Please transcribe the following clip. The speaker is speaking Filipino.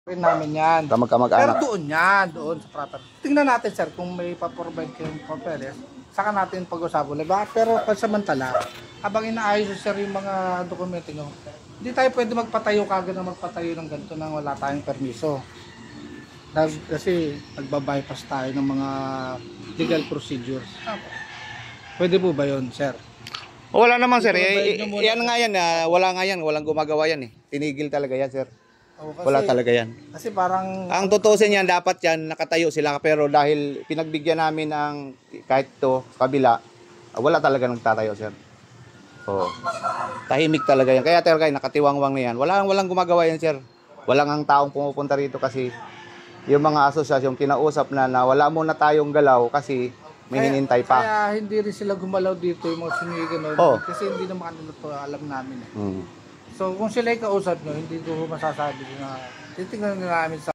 rin namin yan. Pero Kamag-anak. doon yan, doon sa property. Tingnan natin sir kung may paprovide kayong papeles. Saka natin pag-usapan. Diba? Pero pansamantala, habang inaayos sir yung mga dokumento nyo, hindi tayo pwede magpatayo kagad na magpatayo ng ganito nang wala tayong permiso. Kasi nagbabypass tayo ng mga legal procedures. Pwede po ba yun sir? Wala naman sir. Iprovide nyo muna, Yan nga yan. Wala nga yan. Walang gumagawa yan eh. Tinigil talaga yan sir. Kasi, Wala talaga yan. Kasi parang Ang tutusin yan, dapat yan, nakatayo sila. Pero dahil pinagbigyan namin ang kahit to kabila, wala talaga nagtatayo sir. Oo. Tahimik talaga yan. Kaya talaga nakatiwangwang na yan. Walang gumagawa yan sir. Walang ang taong pumupunta rito kasi yung mga asosyasyon kinausap na wala muna tayong galaw kasi may hinintay pa. Kaya hindi rin sila gumalaw dito yung mga sinigan. Kasi hindi naman ano to alam namin eh. So kung sila ay kausap nyo, hindi ko masasabi na titingnan namin sa